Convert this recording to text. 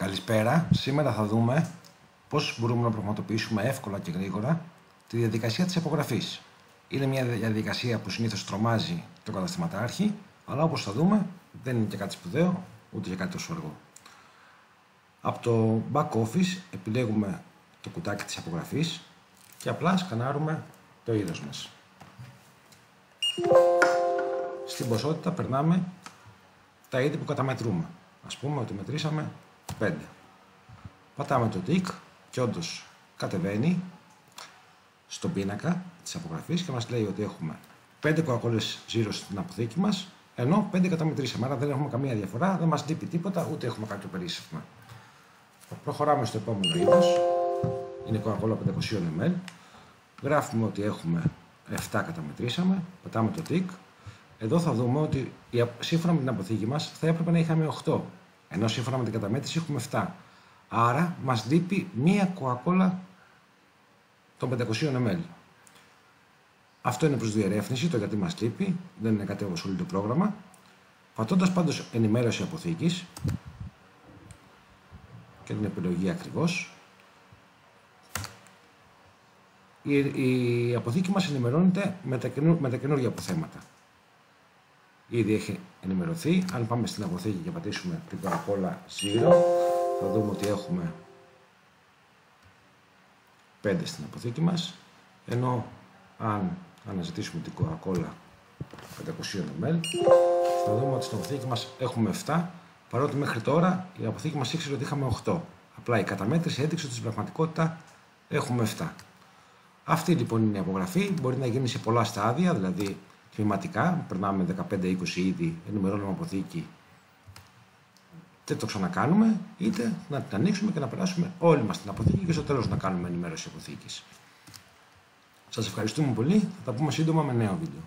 Καλησπέρα. Σήμερα θα δούμε πώς μπορούμε να πραγματοποιήσουμε εύκολα και γρήγορα τη διαδικασία της απογραφής. Είναι μια διαδικασία που συνήθως τρομάζει το καταστηματάρχη, αλλά όπως θα δούμε δεν είναι και κάτι σπουδαίο, ούτε και κάτι τόσο αργό. Από το back office επιλέγουμε το κουτάκι της απογραφής και απλά σκανάρουμε το είδος μας. Στην ποσότητα περνάμε τα είδη που καταμετρούμε. Ας πούμε ότι μετρήσαμε 5. Πατάμε το tick και όντως κατεβαίνει στον πίνακα της απογραφής και μας λέει ότι έχουμε 5 κοκακόλες Zero στην αποθήκη μας, ενώ 5 καταμετρήσαμε. Άρα δεν έχουμε καμία διαφορά, δεν μας λείπει τίποτα, ούτε έχουμε κάποιο περίσσευμα. Προχωράμε στο επόμενο είδος. Είναι Coca-Cola 500 ml. Γράφουμε ότι έχουμε 7 καταμετρήσαμε, πατάμε το tick. Εδώ θα δούμε ότι σύμφωνα με την αποθήκη μας θα έπρεπε να είχαμε 8, ενώ σύμφωνα με την καταμέτρηση έχουμε 7. Άρα μας λείπει μία Coca-Cola των 500 ml. Αυτό είναι προς διερεύνηση, το γιατί μας λείπει, δεν είναι κάτι όπως όλο το πρόγραμμα. Πατώντας πάντως ενημέρωση αποθήκης και την επιλογή ακριβώς, η αποθήκη μας ενημερώνεται με τα καινούργια αποθέματα. Ήδη έχει ενημερωθεί. Αν πάμε στην αποθήκη και πατήσουμε την Coca-Cola Zero, θα δούμε ότι έχουμε 5 στην αποθήκη μας, ενώ αν αναζητήσουμε την Coca-Cola 500 ml, θα δούμε ότι στην αποθήκη μας έχουμε 7, παρότι μέχρι τώρα η αποθήκη μας ήξερε ότι είχαμε 8. Απλά η καταμέτρηση έδειξε ότι στην πραγματικότητα έχουμε 7. Αυτή λοιπόν είναι η απογραφή. Μπορεί να γίνει σε πολλά στάδια, δηλαδή τμηματικά. Περνάμε 15-20 είδη, ενημερώνουμε αποθήκη και το ξανακάνουμε, είτε να την ανοίξουμε και να περάσουμε όλοι μας την αποθήκη και στο τέλος να κάνουμε ενημέρωση αποθήκης. Σας ευχαριστούμε πολύ. Θα τα πούμε σύντομα με νέο βίντεο.